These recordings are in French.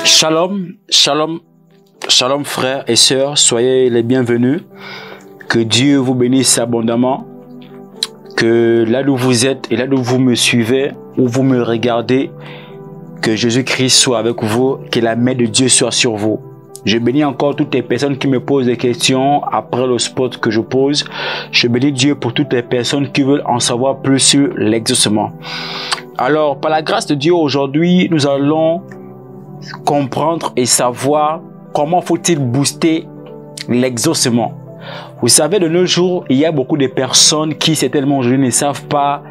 Shalom, shalom, shalom frères et sœurs, soyez les bienvenus. Que Dieu vous bénisse abondamment. Que là où vous êtes et là où vous me suivez, où vous me regardez, que Jésus-Christ soit avec vous, que la main de Dieu soit sur vous. Je bénis encore toutes les personnes qui me posent des questions après le spot que je pose. Je bénis Dieu pour toutes les personnes qui veulent en savoir plus sur l'exaucement. Alors, par la grâce de Dieu, aujourd'hui, nous allons comprendre et savoir comment faut-il booster l'exaucement. Vous savez, de nos jours, il y a beaucoup de personnes qui certainement aujourd'hui ne savent pas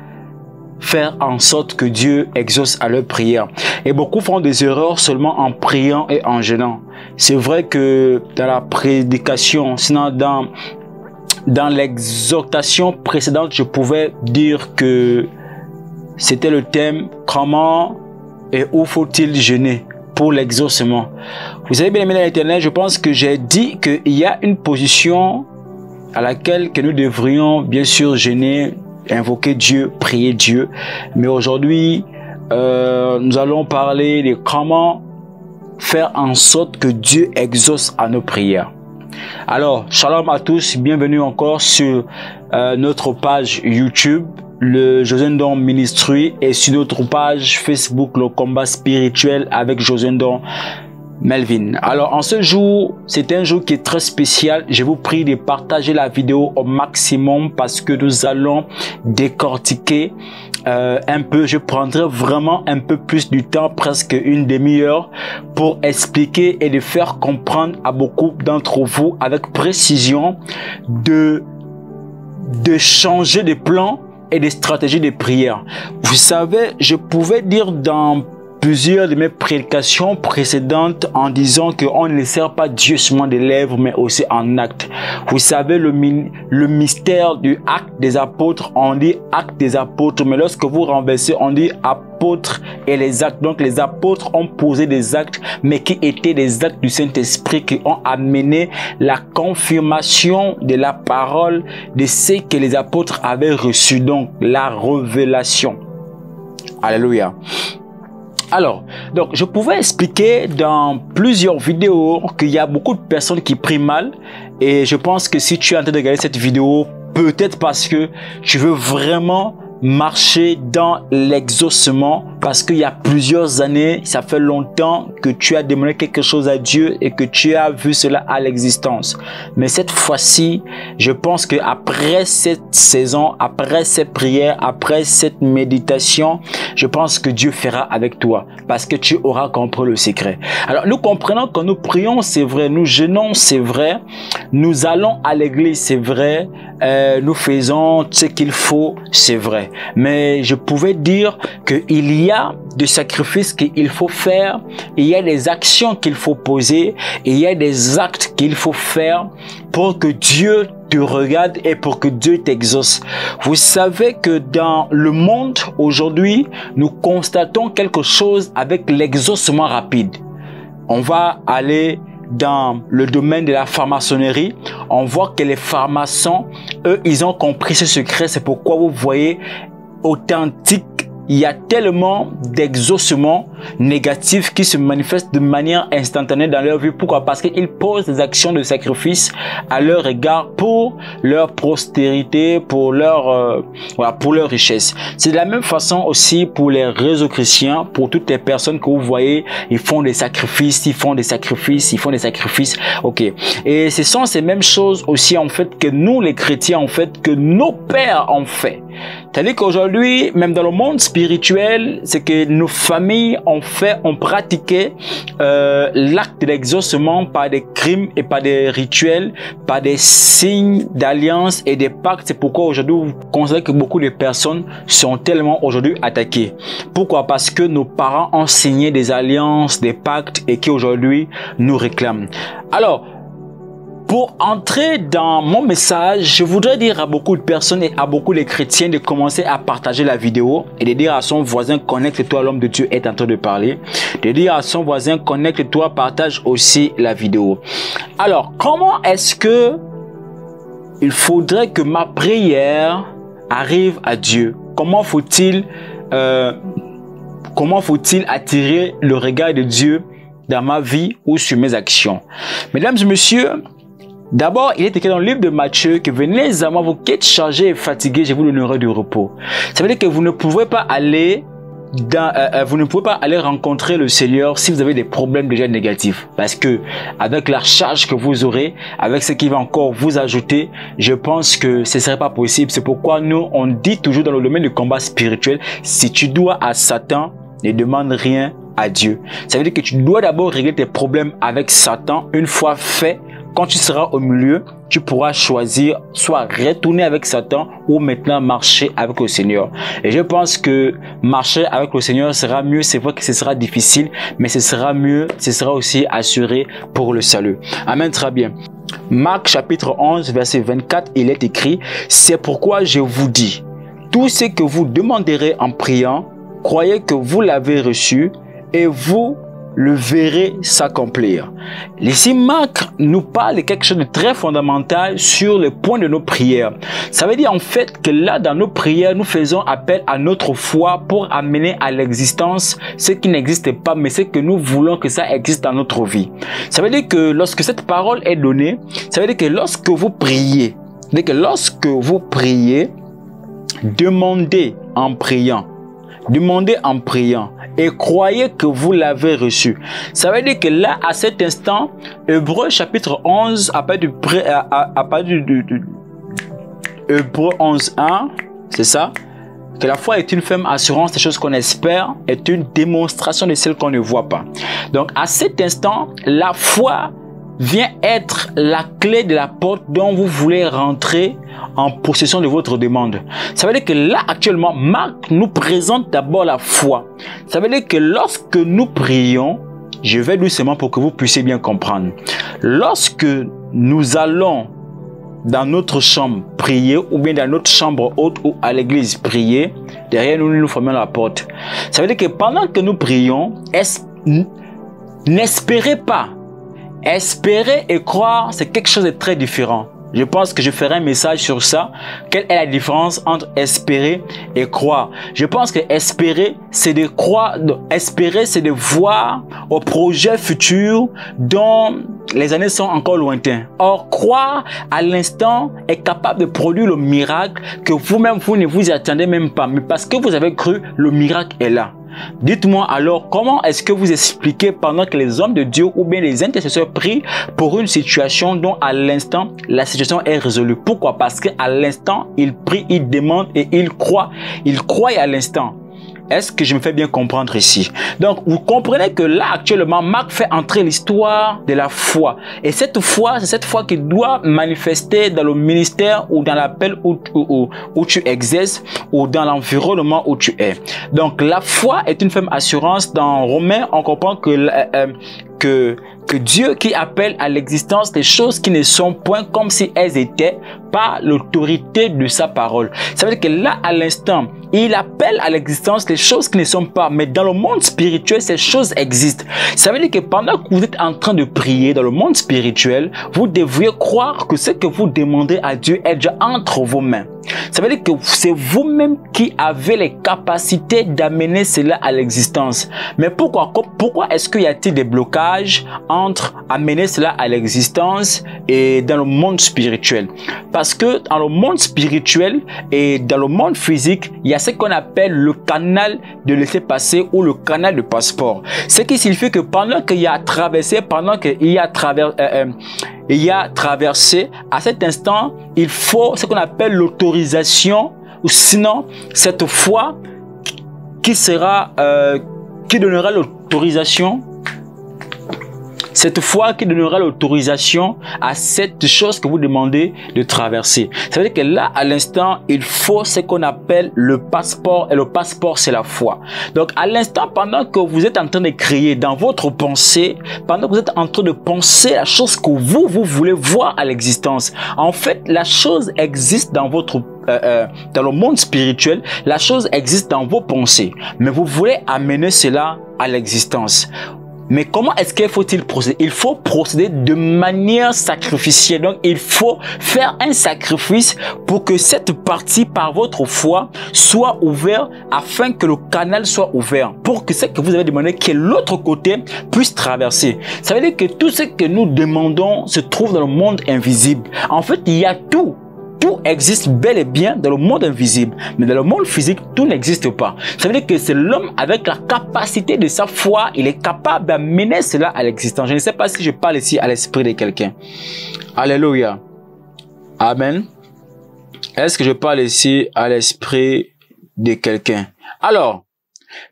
faire en sorte que Dieu exauce à leur prière. Et beaucoup font des erreurs seulement en priant et en jeûnant. C'est vrai que dans la prédication, sinon dans l'exhortation précédente, je pouvais dire que c'était le thème « Comment et où faut-il jeûner ?» pour l'exaucement. Vous savez, bien aimé dans l'Éternel, je pense que j'ai dit qu'il y a une position à laquelle que nous devrions bien sûr jeûner, invoquer Dieu, prier Dieu. Mais aujourd'hui, nous allons parler de comment faire en sorte que Dieu exauce à nos prières. Alors, shalom à tous, bienvenue encore sur notre page YouTube, le José Ndong Ministry, et sur notre page Facebook, le combat spirituel avec José Ndong Melvin. Alors en ce jour, c'est un jour qui est très spécial. Je vous prie de partager la vidéo au maximum parce que nous allons décortiquer un peu. Je prendrai vraiment un peu plus du temps, presque une demi-heure, pour expliquer et de faire comprendre à beaucoup d'entre vous avec précision de changer de plan et de stratégie de prière. Vous savez, je pouvais dire dans plusieurs de mes prédications précédentes en disant qu'on ne sert pas Dieu seulement des lèvres, mais aussi en acte. Vous savez, le mystère du acte des apôtres, on dit acte des apôtres, mais lorsque vous renversez, on dit apôtres et les actes. Donc les apôtres ont posé des actes, mais qui étaient des actes du Saint-Esprit qui ont amené la confirmation de la parole de ce que les apôtres avaient reçu, donc la révélation. Alléluia. Alors, donc je pouvais expliquer dans plusieurs vidéos qu'il y a beaucoup de personnes qui prient mal, et je pense que si tu es en train de regarder cette vidéo, peut-être parce que tu veux vraiment marcher dans l'exaucement, parce qu'il y a plusieurs années, ça fait longtemps que tu as demandé quelque chose à Dieu et que tu as vu cela à l'existence. Mais cette fois-ci, je pense que après cette saison, après cette prière, après cette méditation, je pense que Dieu fera avec toi parce que tu auras compris le secret. Alors nous comprenons que nous prions, c'est vrai, nous jeûnons, c'est vrai, nous allons à l'église, c'est vrai, nous faisons ce qu'il faut, c'est vrai. Mais je pouvais dire qu'il y a des sacrifices qu'il faut faire, il y a des actions qu'il faut poser, il y a des actes qu'il faut faire pour que Dieu te regarde et pour que Dieu t'exauce. Vous savez que dans le monde aujourd'hui, nous constatons quelque chose avec l'exaucement rapide. On va aller dans le domaine de la franc-maçonnerie, on voit que les francs-maçons, eux, ils ont compris ce secret. C'est pourquoi vous voyez authentique, il y a tellement d'exaucements négatifs qui se manifestent de manière instantanée dans leur vie. Pourquoi? Parce qu'ils posent des actions de sacrifice à leur égard pour leur postérité, pour leur pour leur richesse. C'est de la même façon aussi pour les réseaux chrétiens, pour toutes les personnes que vous voyez, ils font des sacrifices, ils font des sacrifices, ils font des sacrifices. Ok. Et ce sont ces mêmes choses aussi en fait que nous les chrétiens en fait, que nos pères ont fait. C'est-à-dire qu'aujourd'hui, même dans le monde spirituel, c'est que nos familles ont pratiqué l'acte de l'exaucement par des crimes et par des rituels, par des signes d'alliance et des pactes. C'est pourquoi aujourd'hui, vous constatez que beaucoup de personnes sont tellement aujourd'hui attaquées. Pourquoi? Parce que nos parents ont signé des alliances, des pactes et qui aujourd'hui nous réclament. Alors, pour entrer dans mon message, je voudrais dire à beaucoup de personnes et à beaucoup de chrétiens de commencer à partager la vidéo et de dire à son voisin, connecte-toi, l'homme de Dieu est en train de parler. De dire à son voisin, connecte-toi, partage aussi la vidéo. Alors, comment est-ce que il faudrait que ma prière arrive à Dieu. Comment faut-il attirer le regard de Dieu dans ma vie ou sur mes actions? Mesdames et messieurs, d'abord, il est écrit dans le livre de Matthieu que venez à moi, vous qui êtes chargés et fatigués, je vous donnerai du repos. Ça veut dire que vous ne pouvez pas aller rencontrer le Seigneur si vous avez des problèmes déjà négatifs, parce que avec la charge que vous aurez, avec ce qui va encore vous ajouter, je pense que ce ne serait pas possible. C'est pourquoi nous on dit toujours dans le domaine du combat spirituel, si tu dois à Satan, ne demande rien à Dieu. Ça veut dire que tu dois d'abord régler tes problèmes avec Satan. Une fois fait, quand tu seras au milieu, tu pourras choisir soit retourner avec Satan ou maintenant marcher avec le Seigneur. Et je pense que marcher avec le Seigneur sera mieux. C'est vrai que ce sera difficile, mais ce sera mieux, ce sera aussi assuré pour le salut. Amen, très bien. Marc chapitre 11, verset 24, il est écrit, « C'est pourquoi je vous dis, tout ce que vous demanderez en priant, croyez que vous l'avez reçu et vous le verrez s'accomplir. » Ici, Marc nous parle de quelque chose de très fondamental sur le point de nos prières. Ça veut dire en fait que là, dans nos prières, nous faisons appel à notre foi pour amener à l'existence ce qui n'existe pas, mais ce que nous voulons que ça existe dans notre vie. Ça veut dire que lorsque cette parole est donnée, ça veut dire que lorsque vous priez, demandez en priant. Demandez en priant et croyez que vous l'avez reçu. Ça veut dire que là, à cet instant, Hébreux chapitre 11, à partir du Hébreux 11:1, c'est ça, que la foi est une ferme assurance des choses qu'on espère, est une démonstration de celles qu'on ne voit pas. Donc, à cet instant, la foi vient être la clé de la porte dont vous voulez rentrer en possession de votre demande. Ça veut dire que là, actuellement, Marc nous présente d'abord la foi. Ça veut dire que lorsque nous prions, je vais doucement pour que vous puissiez bien comprendre. Lorsque nous allons dans notre chambre prier, ou bien dans notre chambre haute ou à l'église prier, derrière nous, nous fermons la porte. Ça veut dire que pendant que nous prions, n'espérez pas. Espérer et croire, c'est quelque chose de très différent. Je pense que je ferai un message sur ça. Quelle est la différence entre espérer et croire? Je pense que espérer, c'est de croire. Espérer, c'est de voir au projet futur dont les années sont encore lointaines. Or, croire à l'instant est capable de produire le miracle que vous-même, vous ne vous y attendez même pas. Mais parce que vous avez cru, le miracle est là. Dites-moi alors, comment est-ce que vous expliquez pendant que les hommes de Dieu ou bien les intercesseurs prient pour une situation dont à l'instant, la situation est résolue? Pourquoi? Parce qu'à l'instant, ils prient, ils demandent et ils croient. Ils croient à l'instant. Est-ce que je me fais bien comprendre ici? Donc, vous comprenez que là, actuellement, Marc fait entrer l'histoire de la foi. Et cette foi, c'est cette foi qui doit manifester dans le ministère ou dans l'appel où tu exerces ou dans l'environnement où tu es. Donc, la foi est une ferme assurance. Dans Romains, on comprend que Dieu qui appelle à l'existence des choses qui ne sont point comme si elles étaient par l'autorité de sa parole. Ça veut dire que là, à l'instant, il appelle à l'existence les choses qui ne sont pas. Mais dans le monde spirituel, ces choses existent. Ça veut dire que pendant que vous êtes en train de prier dans le monde spirituel, vous devriez croire que ce que vous demandez à Dieu est déjà entre vos mains. Ça veut dire que c'est vous-même qui avez les capacités d'amener cela à l'existence. Mais pourquoi est-ce qu'il y a-t-il des blocages entre amener cela à l'existence et dans le monde spirituel? Parce que dans le monde spirituel et dans le monde physique, il y a ce qu'on appelle le canal de laisser-passer ou le canal de passeport. Ce qui signifie que pendant qu'il y a traversé, à cet instant, il faut ce qu'on appelle l'autorisation, ou sinon cette foi qui donnera l'autorisation. Cette foi qui donnera l'autorisation à cette chose que vous demandez de traverser. Ça veut dire que là, à l'instant, il faut ce qu'on appelle le passeport. Et le passeport, c'est la foi. Donc, à l'instant, pendant que vous êtes en train de créer dans votre pensée, pendant que vous êtes en train de penser la chose que vous voulez voir à l'existence, en fait, la chose existe dans votre dans le monde spirituel, la chose existe dans vos pensées. Mais vous voulez amener cela à l'existence. Mais comment est-ce qu'il faut-il procéder? Il faut procéder de manière sacrificielle. Donc, il faut faire un sacrifice pour que cette partie, par votre foi, soit ouverte afin que le canal soit ouvert. Pour que ce que vous avez demandé, que l'autre côté puisse traverser. Ça veut dire que tout ce que nous demandons se trouve dans le monde invisible. En fait, il y a tout. Tout existe bel et bien dans le monde invisible, mais dans le monde physique, tout n'existe pas. Ça veut dire que c'est l'homme avec la capacité de sa foi, il est capable d'amener cela à l'existence. Je ne sais pas si je parle ici à l'esprit de quelqu'un. Alléluia. Amen. Est-ce que je parle ici à l'esprit de quelqu'un? Alors,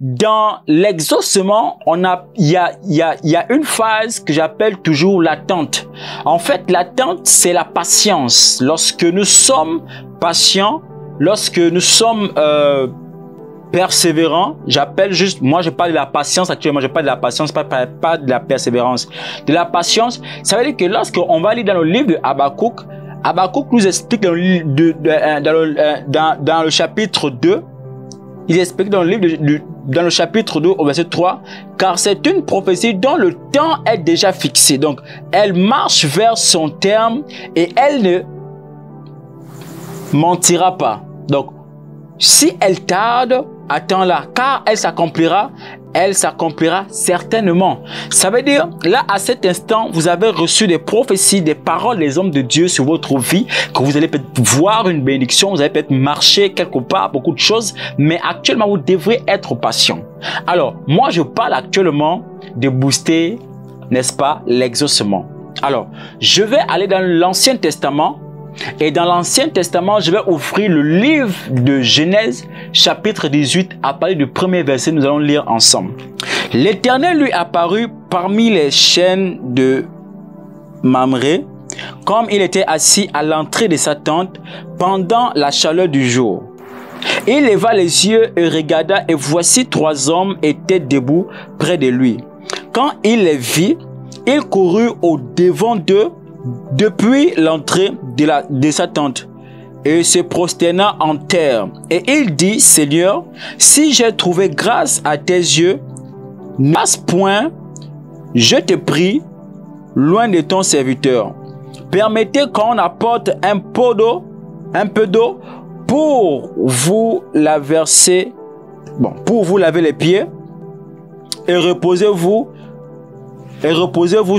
dans l'exaucement, il y a une phase que j'appelle toujours l'attente. En fait, l'attente, c'est la patience. Lorsque nous sommes patients, lorsque nous sommes persévérants, j'appelle juste, moi je parle de la patience actuellement, je parle de la patience, pas de la persévérance. De la patience, ça veut dire que lorsqu'on va lire dans le livre de Habakkuk, Habakkuk nous explique dans le chapitre 2, il explique dans le livre dans le chapitre 2 au verset 3, car c'est une prophétie dont le temps est déjà fixé. Donc, elle marche vers son terme et elle ne mentira pas. Donc, si elle tarde, attends-la, car elle s'accomplira certainement. Ça veut dire, là, à cet instant, vous avez reçu des prophéties, des paroles des hommes de Dieu sur votre vie, que vous allez peut-être voir une bénédiction, vous allez peut-être marcher quelque part, beaucoup de choses, mais actuellement, vous devrez être patient. Alors, moi, je parle actuellement de booster, n'est-ce pas, l'exaucement. Alors, je vais aller dans l'Ancien Testament. Et dans l'Ancien Testament, je vais ouvrir le livre de Genèse, chapitre 18, à partir du premier verset, nous allons lire ensemble. L'Éternel lui apparut parmi les chênes de Mamré, comme il était assis à l'entrée de sa tente pendant la chaleur du jour. Il leva les yeux et regarda, et voici 3 hommes étaient debout près de lui. Quand il les vit, il courut au-devant d'eux, depuis l'entrée de sa tente, et se prosterna en terre. Et il dit, Seigneur, si j'ai trouvé grâce à tes yeux, ne passe point, je te prie, loin de ton serviteur. Permettez qu'on apporte un peu d'eau pour vous la verser, pour vous laver les pieds, et reposez-vous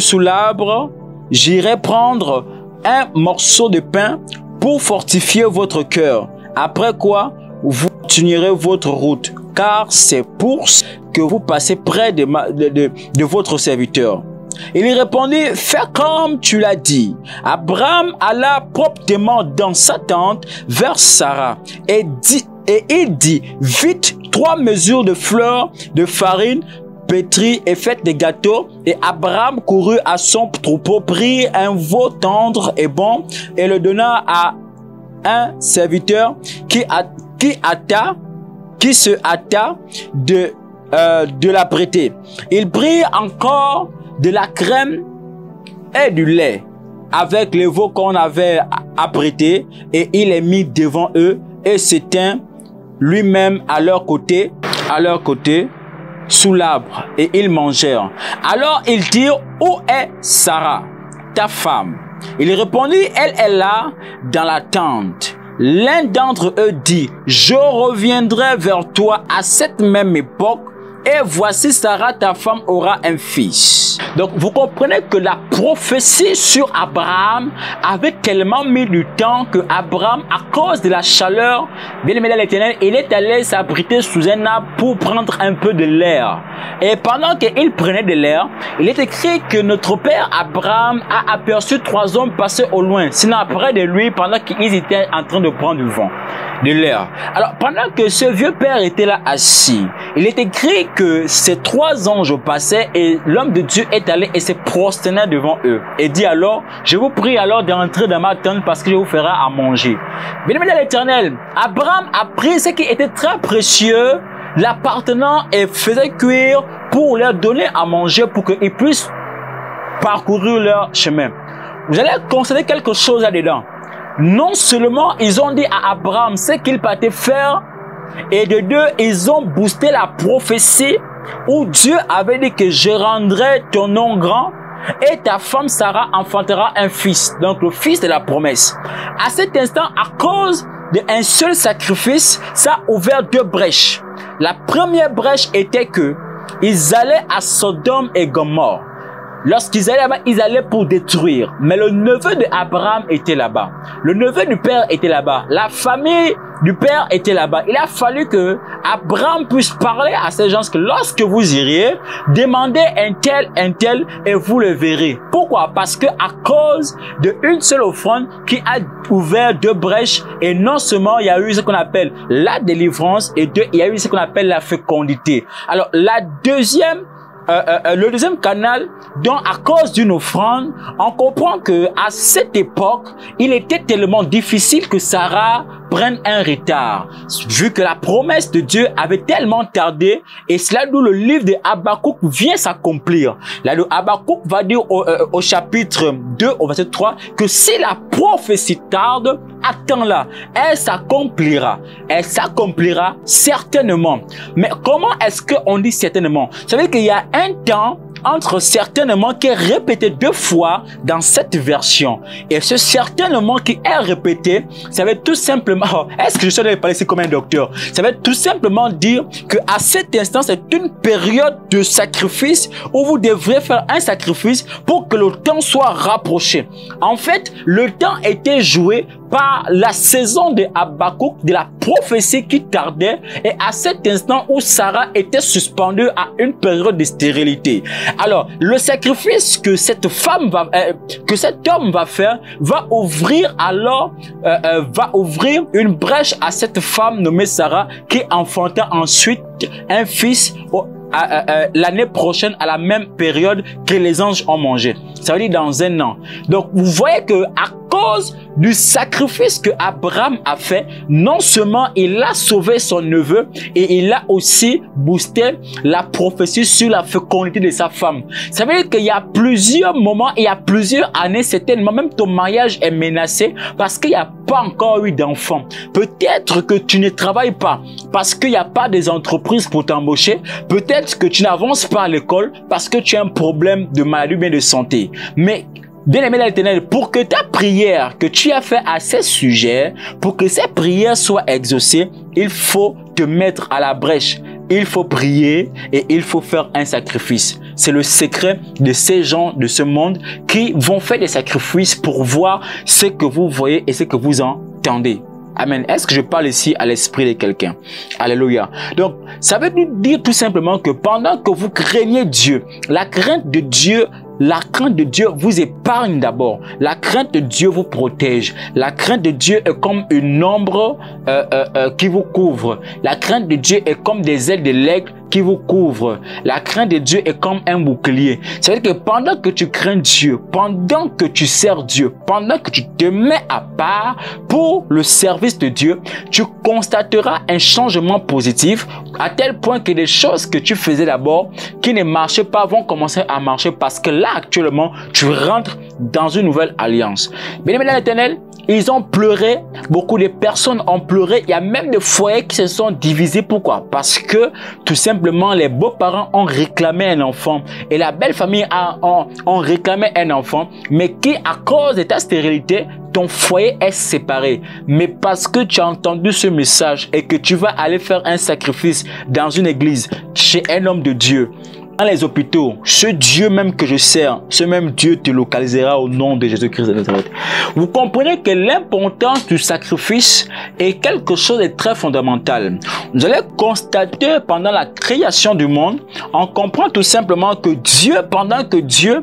sous l'arbre. J'irai prendre un morceau de pain pour fortifier votre cœur. Après quoi, vous continuerez votre route, car c'est pour que vous passez près de votre serviteur. Il lui répondit, fais comme tu l'as dit. Abraham alla promptement dans sa tente vers Sarah et il dit, vite 3 mesures de fleurs de farine pétrit et faites des gâteaux. Et Abraham courut à son troupeau, prit un veau tendre et bon et le donna à un serviteur qui se hâta de l'apprêter. Il prit encore de la crème et du lait avec le veau qu'on avait apprêté et il les mit devant eux et se tint lui-même à leur côté sous l'arbre, et ils mangèrent. Alors ils dirent, où est Sarah, ta femme? Il répondit, elle est là dans la tente. L'un d'entre eux dit, je reviendrai vers toi à cette même époque, et voici Sarah, ta femme, aura un fils. Donc, vous comprenez que la prophétie sur Abraham avait tellement mis du temps que Abraham, à cause de la chaleur, bien aimé dans l'Éternel, il est allé s'abriter sous un arbre pour prendre un peu de l'air. Et pendant qu'il prenait de l'air, il est écrit que notre père Abraham a aperçu 3 hommes passer au loin, sinon près de lui, pendant qu'ils étaient en train de prendre du vent, de l'air. Alors, pendant que ce vieux père était là assis, il est écrit que ces 3 anges passaient et l'homme de Dieu est allé et s'est prosterné devant eux et dit alors, je vous prie alors d'entrer dans ma tente parce que je vous ferai à manger. Bien-aimé dans l'Éternel, Abraham a pris ce qui était très précieux, l'appartenant, et faisait cuire pour leur donner à manger pour qu'ils puissent parcourir leur chemin. Vous allez constater quelque chose là-dedans. Non seulement ils ont dit à Abraham ce qu'il partait faire, et de 2, ils ont boosté la prophétie où Dieu avait dit que je rendrai ton nom grand et ta femme Sarah enfantera un fils, donc le fils de la promesse. À cet instant, à cause d'un seul sacrifice, ça a ouvert deux brèches. La première brèche était que ils allaient à Sodome et Gomorrhe. Lorsqu'ils allaient là-bas, ils allaient pour détruire. Mais le neveu d'Abraham était là-bas. Le neveu du père était là-bas. La famille du père était là-bas. Il a fallu que Abraham puisse parler à ces gens que lorsque vous iriez, demandez un tel, et vous le verrez. Pourquoi? Parce que à cause d'une seule offrande qui a ouvert deux brèches, et non seulement il y a eu ce qu'on appelle la délivrance, et il y a eu ce qu'on appelle la fécondité. Alors, le deuxième canal, donc à cause d'une offrande, on comprend que à cette époque, il était tellement difficile que Sarah prenne un retard, vu que la promesse de Dieu avait tellement tardé, et c'est là d'où le livre de Habakkuk vient s'accomplir. Là où Habakkuk va dire au chapitre 2, au verset 3, que si la prophétie tarde, attends-la, elle s'accomplira. Elle s'accomplira certainement. Mais comment est-ce qu'on dit certainement? Ça veut dire qu'il y a un temps entre certainement qui est répété deux fois dans cette version. Et ce certainement qui est répété, ça veut tout simplement, est-ce que je suis allé parler ici comme un docteur? Ça veut tout simplement dire que à cet instant, c'est une période de sacrifice où vous devrez faire un sacrifice pour que le temps soit rapproché. En fait, le temps était joué par la saison de Habakkuk, de la prophétie qui tardait, et à cet instant où Sarah était suspendue à une période de stérilité. Alors, le sacrifice que cette femme que cet homme va faire, va ouvrir une brèche à cette femme nommée Sarah, qui enfanta ensuite un fils l'année prochaine à la même période que les anges ont mangé. Ça veut dire dans un an. Donc, vous voyez que à cause du sacrifice que Abraham a fait, non seulement il a sauvé son neveu, et il a aussi boosté la prophétie sur la fécondité de sa femme. Ça veut dire qu'il y a plusieurs moments, il y a plusieurs années, certainement même ton mariage est menacé parce qu'il n'y a pas encore eu d'enfant. Peut-être que tu ne travailles pas parce qu'il n'y a pas des entreprises pour t'embaucher. Peut-être que tu n'avances pas à l'école parce que tu as un problème de maladie ou bien de santé. Mais bien-aimé de l'Éternel, pour que ta prière que tu as fait à ces sujets, pour que ces prières soient exaucées, il faut te mettre à la brèche. Il faut prier et il faut faire un sacrifice. C'est le secret de ces gens de ce monde qui vont faire des sacrifices pour voir ce que vous voyez et ce que vous entendez. Amen. Est-ce que je parle ici à l'esprit de quelqu'un? Alléluia. Donc, ça veut dire tout simplement que pendant que vous craignez Dieu, la crainte de Dieu vous épargne d'abord. La crainte de Dieu vous protège. La crainte de Dieu est comme une ombre qui vous couvre. La crainte de Dieu est comme des ailes de l'aigle qui vous couvrent. La crainte de Dieu est comme un bouclier. C'est-à-dire que pendant que tu crains Dieu, pendant que tu sers Dieu, pendant que tu te mets à part pour le service de Dieu, tu constateras un changement positif à tel point que les choses que tu faisais d'abord qui ne marchaient pas vont commencer à marcher parce que là actuellement tu rentres dans une nouvelle alliance. Bien-aimés dans l'Éternel, ils ont pleuré, beaucoup de personnes ont pleuré, il y a même des foyers qui se sont divisés. Pourquoi? Parce que tout simplement les beaux-parents ont réclamé un enfant et la belle famille ont réclamé un enfant, mais qui à cause de ta stérilité, ton foyer est séparé. Mais parce que tu as entendu ce message et que tu vas aller faire un sacrifice dans une église, chez un homme de Dieu, dans les hôpitaux, ce Dieu même que je sers, ce même Dieu te localisera au nom de Jésus-Christ de Nazareth. Vous comprenez que l'importance du sacrifice est quelque chose de très fondamental. Vous allez constater pendant la création du monde, on comprend tout simplement que Dieu, pendant que Dieu,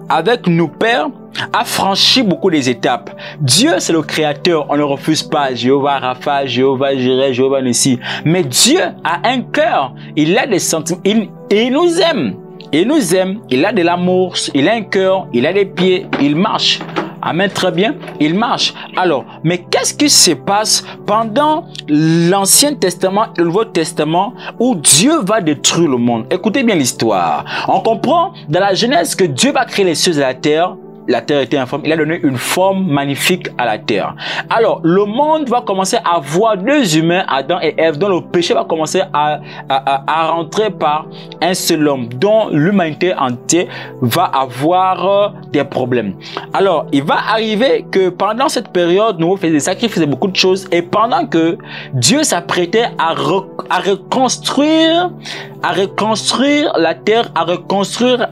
avec nos pères, a franchi beaucoup des étapes. Dieu, c'est le créateur, on ne refuse pas. Jéhovah Rapha, Jéhovah Jireh, Jéhovah Nissi. Mais Dieu a un cœur, il a des sentiments, il nous aime. Il nous aime, il a de l'amour, il a un cœur, il a des pieds, il marche. Amen, très bien, il marche. Alors, mais qu'est-ce qui se passe pendant l'Ancien Testament et le Nouveau Testament où Dieu va détruire le monde? Écoutez bien l'histoire. On comprend dans la Genèse que Dieu va créer les cieux et la terre la terre était informe, il a donné une forme magnifique à la terre. Alors, le monde va commencer à voir deux humains, Adam et Ève, dont le péché va commencer à rentrer par un seul homme, dont l'humanité entière va avoir des problèmes. Alors, il va arriver que pendant cette période, nous faisions des sacrifices et beaucoup de choses, et pendant que Dieu s'apprêtait à reconstruire la terre, à reconstruire,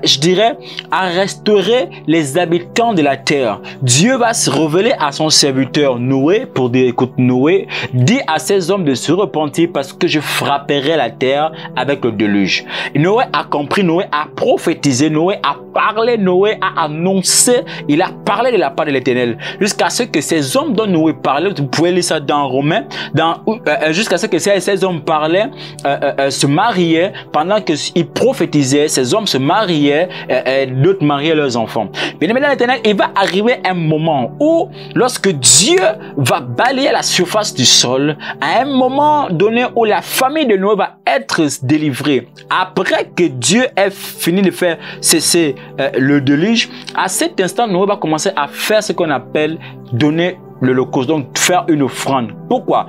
je dirais, à restaurer les habitants de la terre. Dieu va se révéler à son serviteur Noé pour dire, écoute Noé, dis à ces hommes de se repentir parce que je frapperai la terre avec le déluge. Et Noé a compris, Noé a prophétisé, Noé a parlé, Noé a annoncé, il a parlé de la part de l'Éternel. Jusqu'à ce que ces hommes dont Noé parlait, vous pouvez lire ça dans Romains, jusqu'à ce que ces hommes parlaient, se mariaient, pendant qu'ils prophétisaient, ces hommes se mariaient, d'autres mariaient leurs enfants. Bien aimé dans l'Éternel, il va arriver un moment où, lorsque Dieu va balayer la surface du sol, à un moment donné où la famille de Noé va être délivrée, après que Dieu ait fini de faire cesser le déluge, à cet instant, Noé va commencer à faire ce qu'on appelle donner l'holocauste, donc faire une offrande. Pourquoi?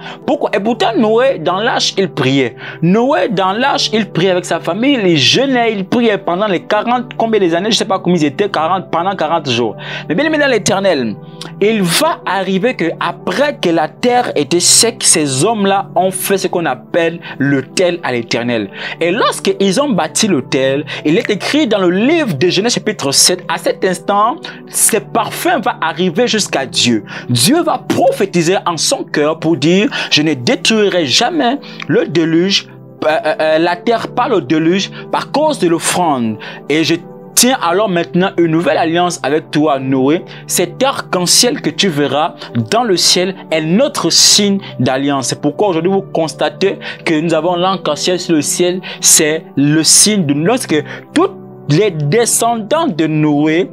Et pourtant, Noé, dans l'arche, il priait. Noé, dans l'arche, il priait avec sa famille, il jeûnait, il priait pendant les 40, combien des années, je ne sais pas combien ils étaient, pendant 40 jours. Mais bien aimé dans l'Éternel, il va arriver que après que la terre était sec, ces hommes-là ont fait ce qu'on appelle l'autel à l'Éternel. Et lorsqu'ils ont bâti l'autel, il est écrit dans le livre de Genèse chapitre 7, à cet instant, ce parfum va arriver jusqu'à Dieu. Dieu va prophétiser en son cœur pour dire, je ne détruirai jamais le déluge, la terre par le déluge, par cause de l'offrande. Et je tiens alors maintenant une nouvelle alliance avec toi, Noé. Cet arc-en-ciel que tu verras dans le ciel est notre signe d'alliance. C'est pourquoi aujourd'hui vous constatez que nous avons l'arc-en-ciel sur le ciel. C'est le signe de lorsque toutes les descendants de Noé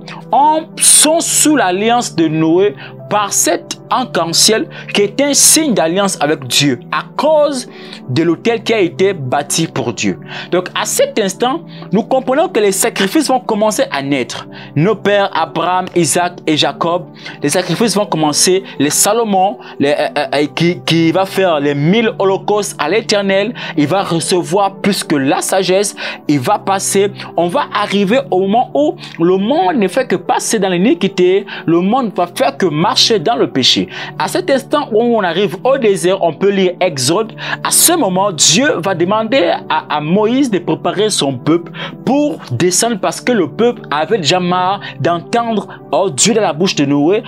sont sous l'alliance de Noé par cet arc-en-ciel qui est un signe d'alliance avec Dieu à cause de l'autel qui a été bâti pour Dieu. Donc à cet instant, nous comprenons que les sacrifices vont commencer à naître. Nos pères Abraham, Isaac et Jacob, les sacrifices vont commencer. Les Salomon, qui va faire les 1000 holocaustes à l'Éternel, il va recevoir plus que la sagesse. Il va passer, on va arriver au moment où le monde ne fait que passer dans l'iniquité, le monde va faire que marcher dans le péché. À cet instant où on arrive au désert, on peut lire Exode. À ce moment, Dieu va demander à Moïse de préparer son peuple pour descendre parce que le peuple avait déjà marre d'entendre Dieu dans la bouche de Noé,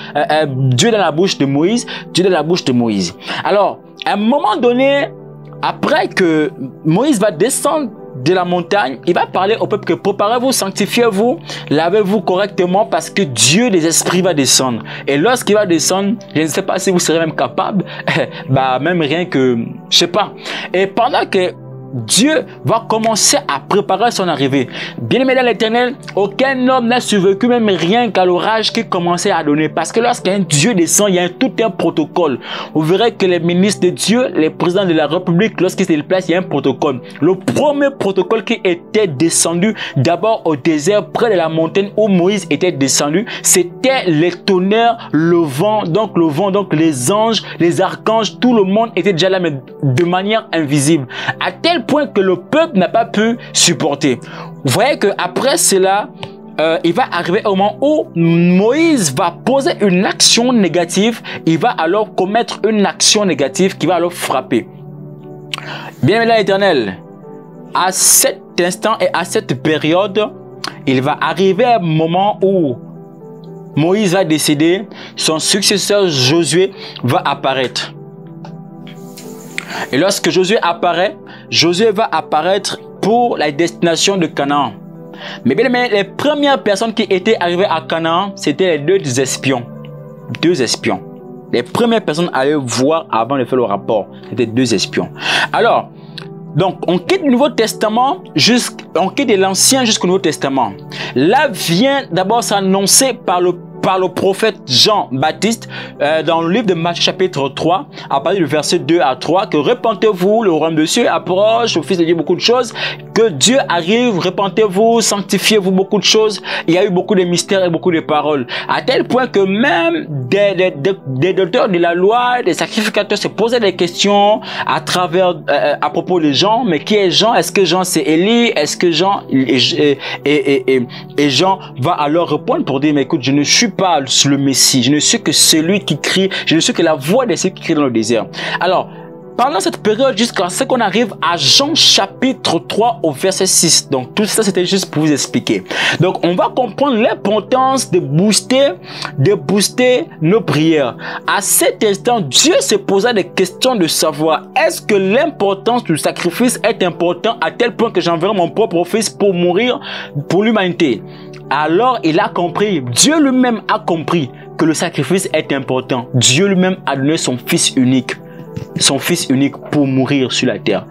Dieu dans la bouche de Moïse, Dieu dans la bouche de Moïse. Alors, à un moment donné, après que Moïse va descendre de la montagne, il va parler au peuple que préparez-vous, sanctifiez-vous, lavez-vous correctement parce que Dieu des esprits va descendre. Et lorsqu'il va descendre, je ne sais pas si vous serez même capable, même rien que, je sais pas. Et pendant que Dieu va commencer à préparer son arrivée. Bien aimé dans l'Éternel, aucun homme n'a survécu même rien qu'à l'orage qui commençait à donner. Parce que lorsqu'un Dieu descend, il y a tout un protocole. Vous verrez que les ministres de Dieu, les présidents de la République, lorsqu'ils se déplacent, il y a un protocole. Le premier protocole qui était descendu d'abord au désert près de la montagne où Moïse était descendu, c'était les tonnerres, le vent, donc les anges, les archanges, tout le monde était déjà là mais de manière invisible. À tel point que le peuple n'a pas pu supporter. Vous voyez que après cela, il va arriver au moment où Moïse va poser une action négative. Il va alors commettre une action négative qui va alors frapper. Bien aimé l'Éternel, à cet instant et à cette période, il va arriver un moment où Moïse va décéder, son successeur Josué va apparaître. Et lorsque Josué apparaît, Josué va apparaître pour la destination de Canaan. Mais bien aimé, les premières personnes qui étaient arrivées à Canaan, c'était les deux espions. Deux espions. Les premières personnes à aller voir avant de faire le rapport, c'était deux espions. Alors, donc, on quitte le Nouveau Testament, on quitte de l'Ancien jusqu'au Nouveau Testament. Là vient d'abord s'annoncer par par le prophète Jean-Baptiste dans le livre de Matthieu chapitre 3, à partir du verset 2 à 3, que repentez-vous, le royaume de Dieu approche, au Fils de Dieu beaucoup de choses, que Dieu arrive, repentez-vous, sanctifiez-vous beaucoup de choses. Il y a eu beaucoup de mystères et beaucoup de paroles, à tel point que même des docteurs de la loi, des sacrificateurs se posaient des questions à travers, à propos de Jean. Mais qui est Jean? Est-ce que Jean c'est Élie? Est-ce que Jean et Jean va alors répondre pour dire, mais écoute, je ne suis pas le Messie, je ne suis que celui qui crie, je ne suis que la voix de ceux qui crient dans le désert. Alors, pendant cette période, jusqu'à ce qu'on arrive à Jean chapitre 3 au verset 6. Donc tout ça, c'était juste pour vous expliquer. Donc on va comprendre l'importance de booster nos prières. À cet instant, Dieu se posa des questions de savoir, est-ce que l'importance du sacrifice est important à tel point que j'enverrai mon propre fils pour mourir pour l'humanité? Alors il a compris, Dieu lui-même a compris que le sacrifice est important. Dieu lui-même a donné son fils unique. Son fils unique pour mourir sur la terre,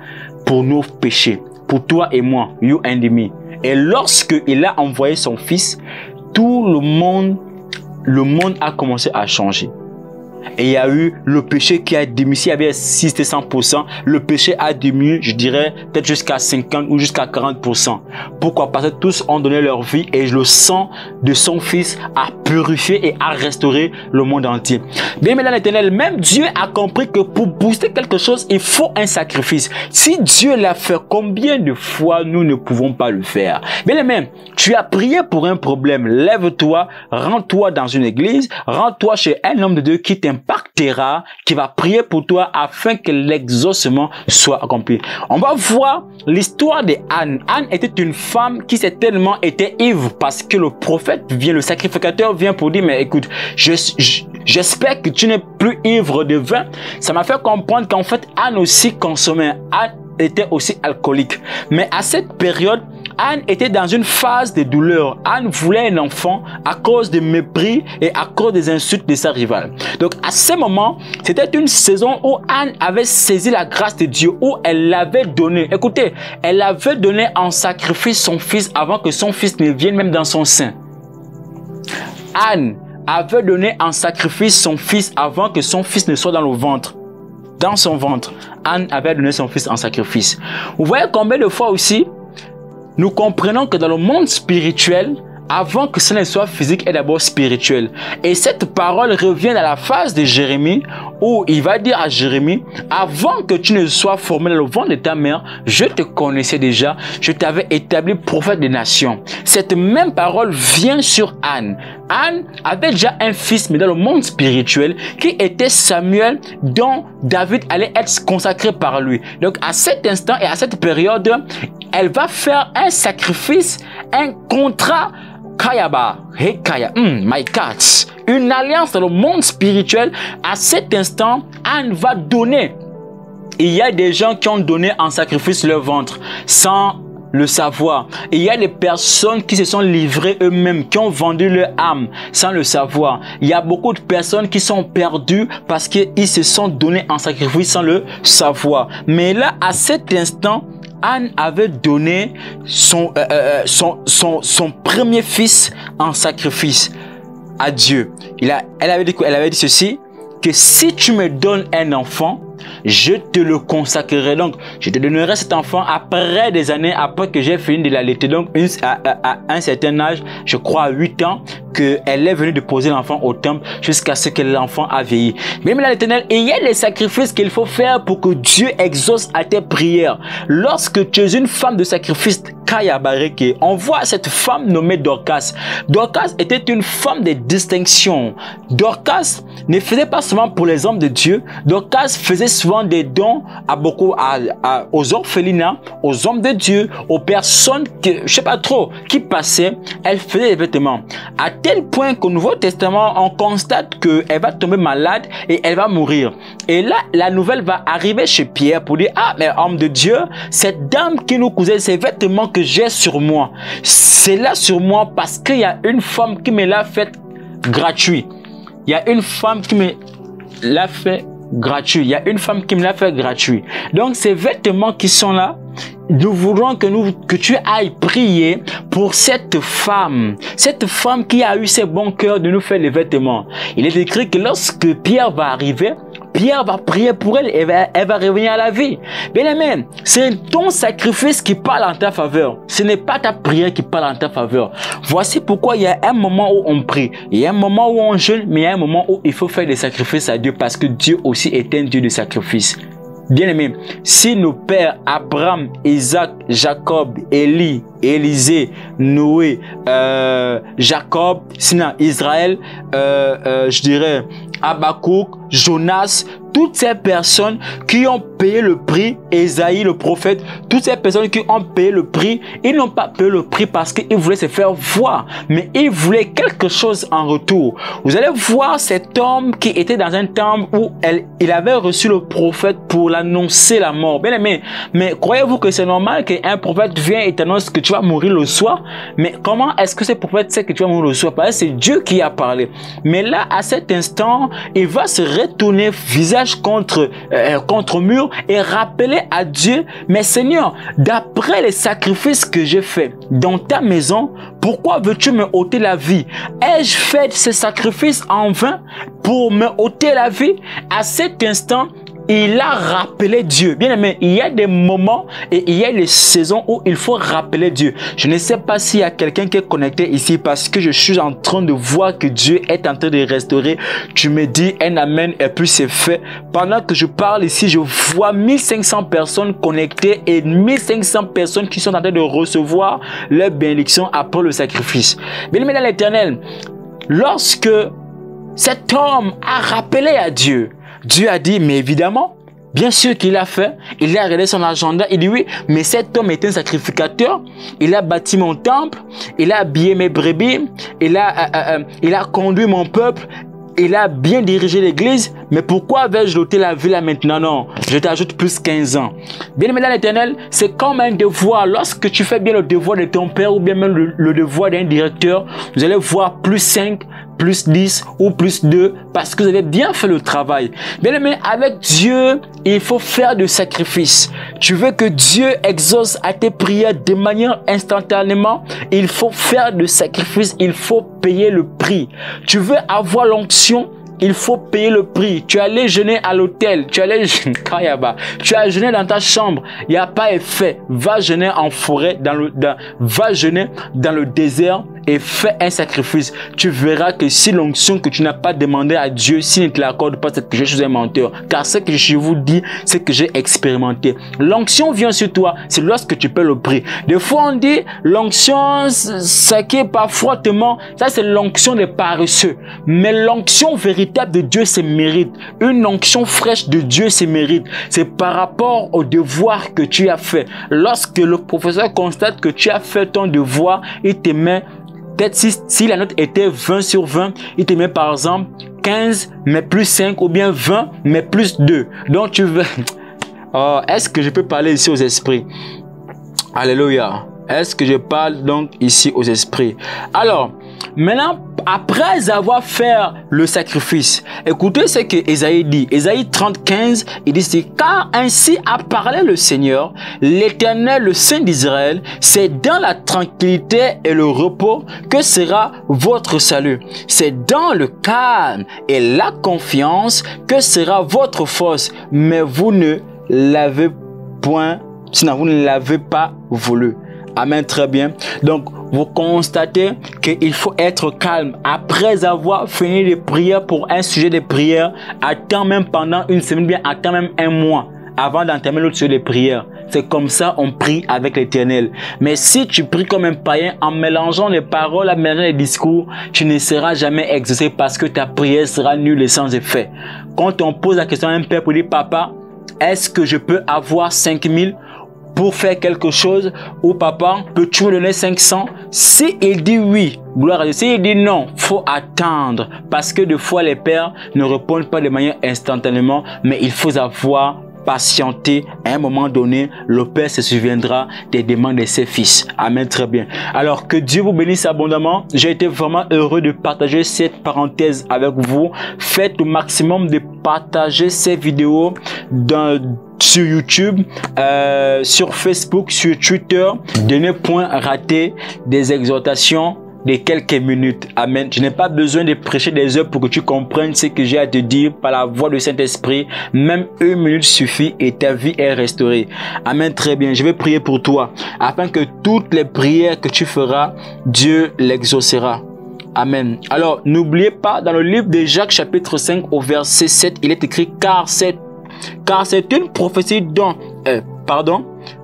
pour nos péchés, pour toi et moi, you and me. Et lorsque il a envoyé son fils, tout le monde a commencé à changer. Et il y a eu le péché qui a diminué. S'il y avait 600%, le péché a diminué, je dirais, peut-être jusqu'à 50 ou jusqu'à 40%. Pourquoi? Parce que tous ont donné leur vie et le sang de son fils a purifié et a restauré le monde entier. Bien aimé dans l'Éternel, même Dieu a compris que pour booster quelque chose, il faut un sacrifice. Si Dieu l'a fait, combien de fois nous ne pouvons pas le faire? Bien aimé, tu as prié pour un problème, lève-toi, rends-toi dans une église, rends-toi chez un homme de Dieu qui t'impactera, qui va prier pour toi afin que l'exaucement soit accompli. On va voir l'histoire de Anne. Anne était une femme qui s'est tellement été ivre parce que le prophète vient, le sacrificateur vient pour dire, mais écoute, j'espère que tu n'es plus ivre de vin. Ça m'a fait comprendre qu'en fait, Anne aussi consommait. Anne était aussi alcoolique. Mais à cette période, Anne était dans une phase de douleur. Anne voulait un enfant à cause de mépris et à cause des insultes de sa rivale. Donc à ce moment, c'était une saison où Anne avait saisi la grâce de Dieu, où elle l'avait donné. Écoutez, elle avait donné en sacrifice son fils avant que son fils ne vienne même dans son sein. Anne avait donné en sacrifice son fils avant que son fils ne soit dans le ventre. Dans son ventre, Anne avait donné son fils en sacrifice. Vous voyez combien de fois aussi, nous comprenons que dans le monde spirituel, avant que ce ne soit physique, est d'abord spirituel. Et cette parole revient à la phase de Jérémie, où il va dire à Jérémie, avant que tu ne sois formé dans le ventre de ta mère, je te connaissais déjà, je t'avais établi prophète des nations. Cette même parole vient sur Anne. Anne avait déjà un fils, mais dans le monde spirituel, qui était Samuel, dont David allait être consacré par lui. Donc à cet instant et à cette période, elle va faire un sacrifice, un contrat, Kayaba, Hekaya, my God, une alliance dans le monde spirituel. À cet instant, Anne va donner. Il y a des gens qui ont donné en sacrifice leur ventre sans le savoir. Et il y a des personnes qui se sont livrées eux-mêmes, qui ont vendu leur âme sans le savoir. Il y a beaucoup de personnes qui sont perdues parce qu'ils se sont donnés en sacrifice sans le savoir. Mais là, à cet instant, Anne avait donné son premier fils en sacrifice à Dieu. Elle avait dit ceci, que si tu me donnes un enfant, je te le consacrerai. Donc, je te donnerai cet enfant après des années, après que j'ai fini de l'allaiter. Donc, à un certain âge, je crois à 8 ans, qu'elle est venue déposer l'enfant au temple jusqu'à ce que l'enfant a vieilli. Même là, l'Éternel, il y a des sacrifices qu'il faut faire pour que Dieu exauce à tes prières. Lorsque tu es une femme de sacrifice, Kaya Bareke, on voit cette femme nommée Dorcas. Dorcas était une femme de distinction. Dorcas ne faisait pas seulement pour les hommes de Dieu. Dorcas faisait souvent des dons aux orphelinats, aux hommes de Dieu, aux personnes que, je sais pas trop, qui passaient. Elle faisait des vêtements. À tel point qu'au Nouveau Testament, on constate qu'elle va tomber malade et elle va mourir. Et là, la nouvelle va arriver chez Pierre pour dire, ah, mais homme de Dieu, cette dame qui nous cousait ces vêtements que j'ai sur moi, c'est là sur moi parce qu'il y a une femme qui me l'a fait gratuit. Il y a une femme qui me l'a fait gratuit. Il y a une femme qui me l'a fait gratuit. Donc, ces vêtements qui sont là, nous voudrons que tu ailles prier pour cette femme qui a eu ce bon cœur de nous faire les vêtements. Il est écrit que lorsque Pierre va arriver, Pierre va prier pour elle et elle va revenir à la vie. Bien aimé, c'est ton sacrifice qui parle en ta faveur. Ce n'est pas ta prière qui parle en ta faveur. Voici pourquoi il y a un moment où on prie, il y a un moment où on jeûne, mais il y a un moment où il faut faire des sacrifices à Dieu parce que Dieu aussi est un Dieu de sacrifice. Bien aimé, si nos pères Abraham, Isaac, Jacob, Élie, Élisée, Noé, Jacob, sinon Israël, je dirais Habakkuk, Jonas, toutes ces personnes qui ont payé le prix, Ésaïe le prophète, toutes ces personnes qui ont payé le prix, ils n'ont pas payé le prix parce qu'ils voulaient se faire voir, mais ils voulaient quelque chose en retour. Vous allez voir cet homme qui était dans un temple où il avait reçu le prophète pour l'annoncer la mort. Bien aimé, mais croyez-vous que c'est normal qu'un prophète vienne et t'annonce que tu vas mourir le soir? Mais comment est-ce que ce prophète sait que tu vas mourir le soir? Parce que c'est Dieu qui a parlé. Mais là, à cet instant, il va se retourner visage contre mur et rappeler à Dieu, mais Seigneur, d'après les sacrifices que j'ai faits dans ta maison, pourquoi veux-tu me ôter la vie? Ai-je fait ces sacrifices en vain pour me ôter la vie? À cet instant, il a rappelé Dieu. Bien aimé, il y a des moments et il y a des saisons où il faut rappeler Dieu. Je ne sais pas s'il y a quelqu'un qui est connecté ici parce que je suis en train de voir que Dieu est en train de restaurer. Tu me dis un amen et puis c'est fait. Pendant que je parle ici, je vois 1500 personnes connectées et 1500 personnes qui sont en train de recevoir leur bénédiction après le sacrifice. Bien aimé dans l'Éternel, lorsque cet homme a rappelé à Dieu, Dieu a dit, mais évidemment, bien sûr qu'il a fait. Il a regardé son agenda. Il dit oui, mais cet homme est un sacrificateur. Il a bâti mon temple. Il a habillé mes brebis. Il a conduit mon peuple. Il a bien dirigé l'église. Mais pourquoi vais-je ôter la vie là maintenant? Non, je t'ajoute plus 15 ans. Bien aimé dans l'Éternel, c'est comme un devoir. Lorsque tu fais bien le devoir de ton père ou bien même le devoir d'un directeur, vous allez voir plus 5, plus 10 ou plus 2 parce que vous avez bien fait le travail. Bien aimé, avec Dieu, il faut faire de sacrifices. Tu veux que Dieu exauce à tes prières de manière instantanément, il faut faire de sacrifices, il faut payer le prix. Tu veux avoir l'onction, il faut payer le prix. Tu allais jeûner à l'hôtel, tu as jeûné dans ta chambre, il n'y a pas effet. Va jeûner en forêt, va jeûner dans le désert et fais un sacrifice. Tu verras que si l'onction que tu n'as pas demandé à Dieu, s'il ne te l'accorde pas, c'est que je suis un menteur. Car ce que je vous dis, c'est que j'ai expérimenté. L'onction vient sur toi, c'est lorsque tu paies le prix. Des fois, on dit l'onction, ça qui est pas frottement, ça c'est l'onction des paresseux. Mais l'onction véritable de Dieu, c'est mérite. Une onction fraîche de Dieu, c'est mérite. C'est par rapport au devoir que tu as fait. Lorsque le professeur constate que tu as fait ton devoir, il te met, peut-être si la note était 20 sur 20, il te met par exemple 15, mais plus 5, ou bien 20, mais plus 2. Donc tu veux... Oh, est-ce que je peux parler ici aux esprits? Alléluia. Est-ce que je parle donc ici aux esprits? Alors, maintenant, après avoir fait le sacrifice, écoutez ce que Ésaïe dit. Ésaïe 30:15, il dit, car ainsi a parlé le Seigneur, l'Éternel, le Saint d'Israël, c'est dans la tranquillité et le repos que sera votre salut. C'est dans le calme et la confiance que sera votre force, mais vous ne l'avez point, sinon vous ne l'avez pas voulu. Amen, très bien. Donc, vous constatez qu'il faut être calme. Après avoir fini les prières pour un sujet de prière, attends même pendant une semaine, bien attends même un mois avant d'entamer l'autre sujet de prière. C'est comme ça on prie avec l'Éternel. Mais si tu pries comme un païen en mélangeant les paroles, en mélangeant les discours, tu ne seras jamais exaucé parce que ta prière sera nulle et sans effet. Quand on pose la question à un père pour dire, papa, est-ce que je peux avoir 5000 pour faire quelque chose, ou papa, peux-tu me donner 500? Si il dit oui, gloire à Dieu. Si il dit non, faut attendre. Parce que des fois, les pères ne répondent pas de manière instantanément, mais il faut avoir patienté. À un moment donné, le Père se souviendra des demandes de ses fils. Amen, très bien. Alors, que Dieu vous bénisse abondamment. J'ai été vraiment heureux de partager cette parenthèse avec vous. Faites au maximum de partager ces vidéos sur YouTube, sur Facebook, sur Twitter, de ne point rater des exhortations de quelques minutes. Amen. Je n'ai pas besoin de prêcher des heures pour que tu comprennes ce que j'ai à te dire par la voix du Saint-Esprit. Même 1 minute suffit et ta vie est restaurée. Amen. Très bien. Je vais prier pour toi afin que toutes les prières que tu feras, Dieu l'exaucera. Amen. Alors, n'oubliez pas, dans le livre de Jacques chapitre 5 au verset 7, il est écrit car c'est une prophétie dont,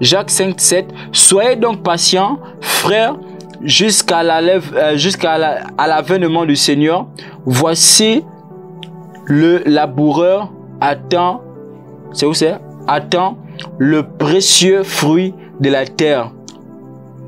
Jacques 5, 7, soyez donc patients, frères, jusqu'à l'avènement du Seigneur. Voici le laboureur attend, c'est où c'est? Attend le précieux fruit de la terre,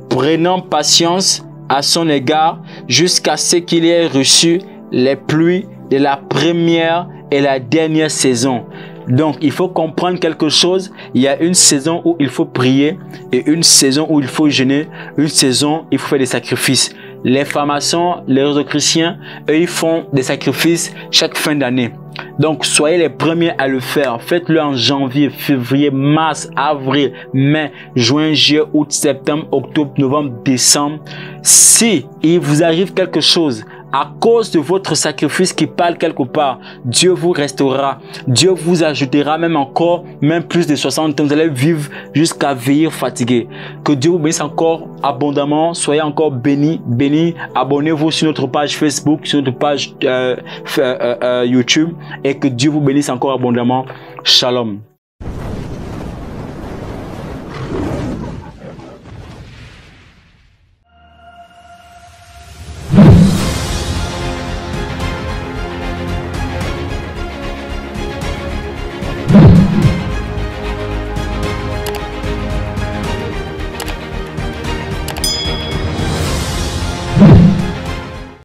prenant patience à son égard jusqu'à ce qu'il ait reçu les pluies de la première et la dernière saison. Donc, il faut comprendre quelque chose. Il y a une saison où il faut prier et une saison où il faut jeûner. Une saison, il faut faire des sacrifices. Les francs-maçons, les réseaux chrétiens, eux, ils font des sacrifices chaque fin d'année. Donc, soyez les premiers à le faire. Faites-le en janvier, février, mars, avril, mai, juin, juillet, août, septembre, octobre, novembre, décembre. Si il vous arrive quelque chose, à cause de votre sacrifice qui parle quelque part, Dieu vous restaurera. Dieu vous ajoutera même encore, même plus de 60 ans. Vous allez vivre jusqu'à vieillir fatigué. Que Dieu vous bénisse encore abondamment. Soyez encore bénis. Abonnez-vous sur notre page Facebook, sur notre page YouTube. Et que Dieu vous bénisse encore abondamment. Shalom.